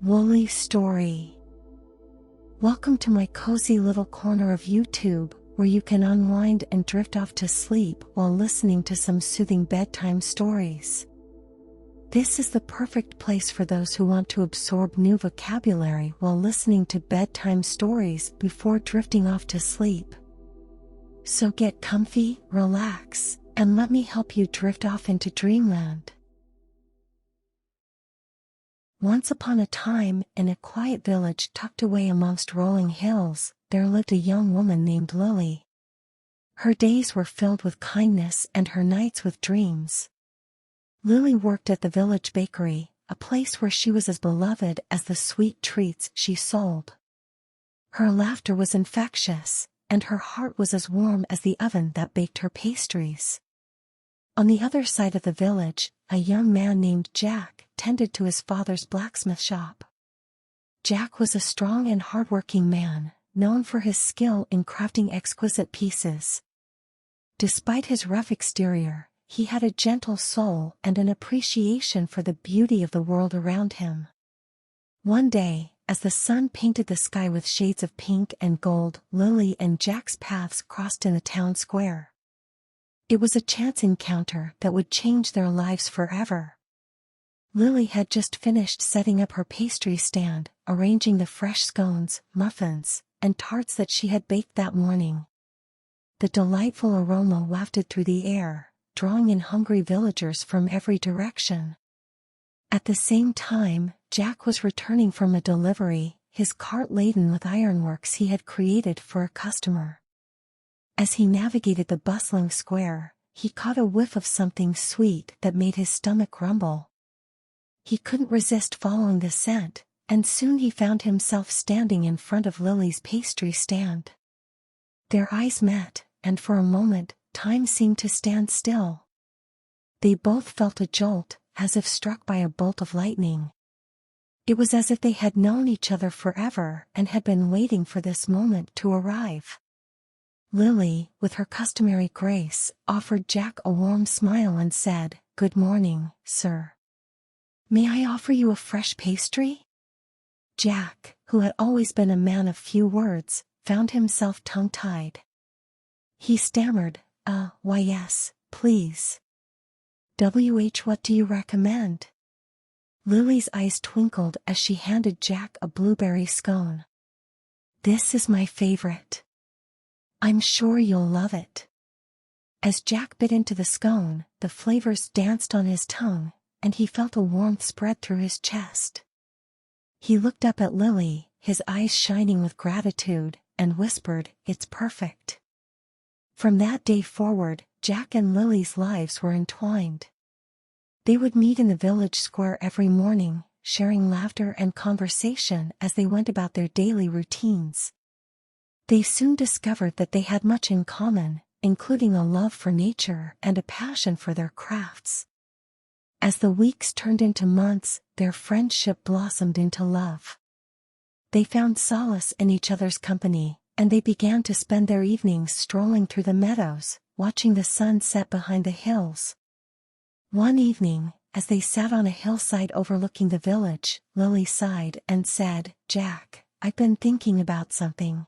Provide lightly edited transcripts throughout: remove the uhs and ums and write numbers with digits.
Woolly Story. Welcome to my cozy little corner of YouTube, where you can unwind and drift off to sleep while listening to some soothing bedtime stories. This is the perfect place for those who want to absorb new vocabulary while listening to bedtime stories before drifting off to sleep. So get comfy, relax, and let me help you drift off into dreamland. Once upon a time, in a quiet village tucked away amongst rolling hills, there lived a young woman named Lily. Her days were filled with kindness and her nights with dreams. Lily worked at the village bakery, a place where she was as beloved as the sweet treats she sold. Her laughter was infectious, and her heart was as warm as the oven that baked her pastries. On the other side of the village, a young man named Jack tended to his father's blacksmith shop. Jack was a strong and hardworking man, known for his skill in crafting exquisite pieces. Despite his rough exterior, he had a gentle soul and an appreciation for the beauty of the world around him. One day, as the sun painted the sky with shades of pink and gold, Lily and Jack's paths crossed in the town square. It was a chance encounter that would change their lives forever. Lily had just finished setting up her pastry stand, arranging the fresh scones, muffins, and tarts that she had baked that morning. The delightful aroma wafted through the air, drawing in hungry villagers from every direction. At the same time, Jack was returning from a delivery, his cart laden with ironworks he had created for a customer. As he navigated the bustling square, he caught a whiff of something sweet that made his stomach rumble. He couldn't resist following the scent, and soon he found himself standing in front of Lily's pastry stand. Their eyes met, and for a moment, time seemed to stand still. They both felt a jolt, as if struck by a bolt of lightning. It was as if they had known each other forever and had been waiting for this moment to arrive. Lily, with her customary grace, offered Jack a warm smile and said, "Good morning, sir. May I offer you a fresh pastry?" Jack, who had always been a man of few words, found himself tongue-tied. He stammered, why yes, please. What do you recommend?" Lily's eyes twinkled as she handed Jack a blueberry scone. "This is my favorite. I'm sure you'll love it." As Jack bit into the scone, the flavors danced on his tongue, and he felt a warmth spread through his chest. He looked up at Lily, his eyes shining with gratitude, and whispered, "It's perfect." From that day forward, Jack and Lily's lives were entwined. They would meet in the village square every morning, sharing laughter and conversation as they went about their daily routines. They soon discovered that they had much in common, including a love for nature and a passion for their crafts. As the weeks turned into months, their friendship blossomed into love. They found solace in each other's company, and they began to spend their evenings strolling through the meadows, watching the sun set behind the hills. One evening, as they sat on a hillside overlooking the village, Lily sighed and said, "Jack, I've been thinking about something."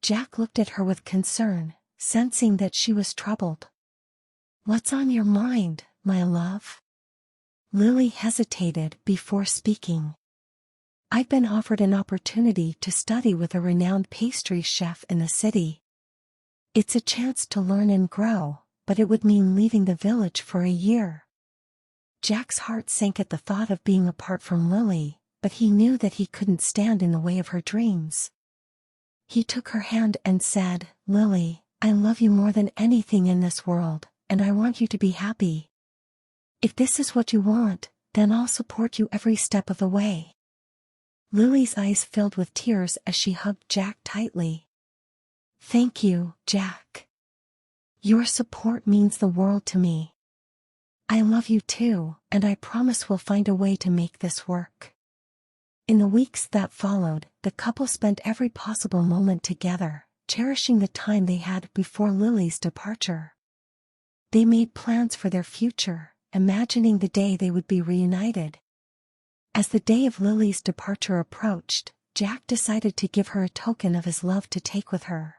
Jack looked at her with concern, sensing that she was troubled. "What's on your mind, my love?" Lily hesitated before speaking. "I've been offered an opportunity to study with a renowned pastry chef in the city. It's a chance to learn and grow, but it would mean leaving the village for a year." Jack's heart sank at the thought of being apart from Lily, but he knew that he couldn't stand in the way of her dreams. He took her hand and said, "Lily, I love you more than anything in this world, and I want you to be happy. If this is what you want, then I'll support you every step of the way." Lily's eyes filled with tears as she hugged Jack tightly. "Thank you, Jack. Your support means the world to me. I love you too, and I promise we'll find a way to make this work." In the weeks that followed, the couple spent every possible moment together, cherishing the time they had before Lily's departure. They made plans for their future, imagining the day they would be reunited. As the day of Lily's departure approached, Jack decided to give her a token of his love to take with her.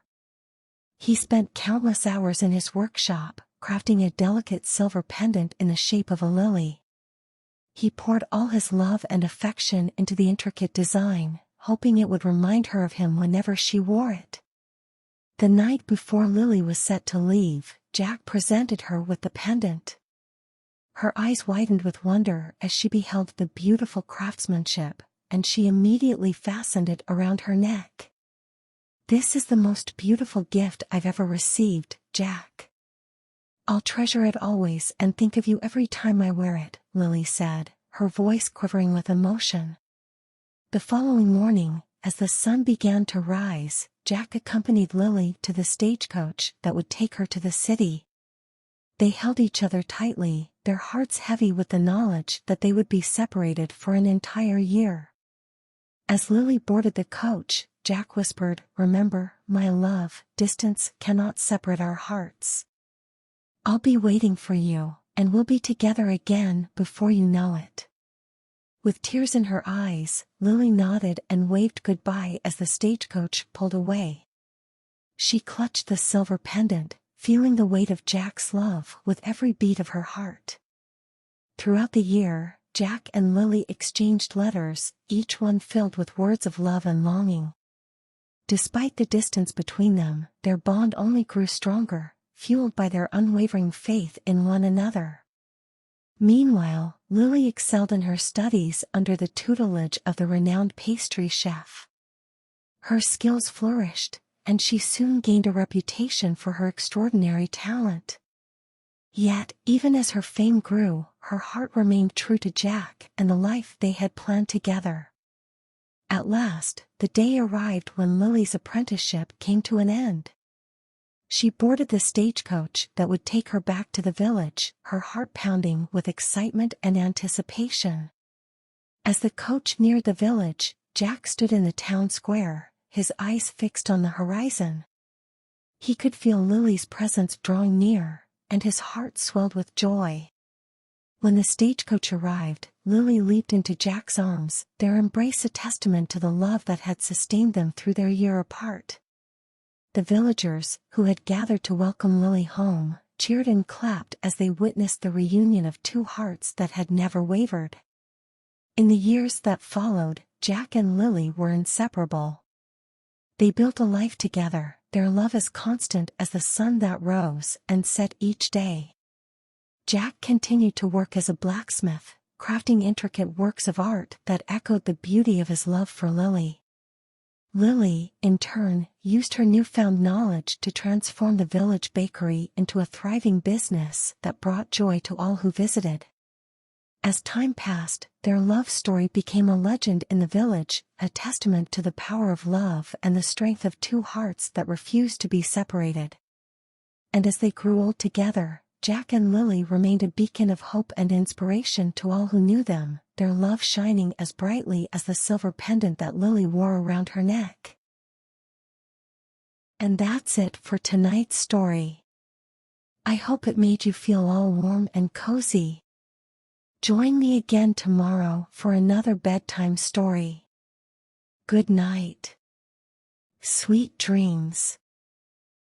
He spent countless hours in his workshop, crafting a delicate silver pendant in the shape of a lily. He poured all his love and affection into the intricate design, hoping it would remind her of him whenever she wore it. The night before Lily was set to leave, Jack presented her with the pendant. Her eyes widened with wonder as she beheld the beautiful craftsmanship, and she immediately fastened it around her neck. "This is the most beautiful gift I've ever received, Jack. I'll treasure it always and think of you every time I wear it," Lily said, her voice quivering with emotion. The following morning, as the sun began to rise, Jack accompanied Lily to the stagecoach that would take her to the city. They held each other tightly, their hearts heavy with the knowledge that they would be separated for an entire year. As Lily boarded the coach, Jack whispered, "Remember, my love, distance cannot separate our hearts. I'll be waiting for you, and we'll be together again before you know it." With tears in her eyes, Lily nodded and waved goodbye as the stagecoach pulled away. She clutched the silver pendant, feeling the weight of Jack's love with every beat of her heart. Throughout the year, Jack and Lily exchanged letters, each one filled with words of love and longing. Despite the distance between them, their bond only grew stronger, fueled by their unwavering faith in one another. Meanwhile, Lily excelled in her studies under the tutelage of the renowned pastry chef. Her skills flourished, and she soon gained a reputation for her extraordinary talent. Yet, even as her fame grew, her heart remained true to Jack and the life they had planned together. At last, the day arrived when Lily's apprenticeship came to an end. She boarded the stagecoach that would take her back to the village, her heart pounding with excitement and anticipation. As the coach neared the village, Jack stood in the town square, his eyes fixed on the horizon. He could feel Lily's presence drawing near, and his heart swelled with joy. When the stagecoach arrived, Lily leaped into Jack's arms, their embrace a testament to the love that had sustained them through their year apart. The villagers, who had gathered to welcome Lily home, cheered and clapped as they witnessed the reunion of two hearts that had never wavered. In the years that followed, Jack and Lily were inseparable. They built a life together, their love as constant as the sun that rose and set each day. Jack continued to work as a blacksmith, crafting intricate works of art that echoed the beauty of his love for Lily. Lily, in turn, used her newfound knowledge to transform the village bakery into a thriving business that brought joy to all who visited. As time passed, their love story became a legend in the village, a testament to the power of love and the strength of two hearts that refused to be separated. And as they grew old together, Jack and Lily remained a beacon of hope and inspiration to all who knew them, their love shining as brightly as the silver pendant that Lily wore around her neck. And that's it for tonight's story. I hope it made you feel all warm and cozy. Join me again tomorrow for another bedtime story. Good night. Sweet dreams.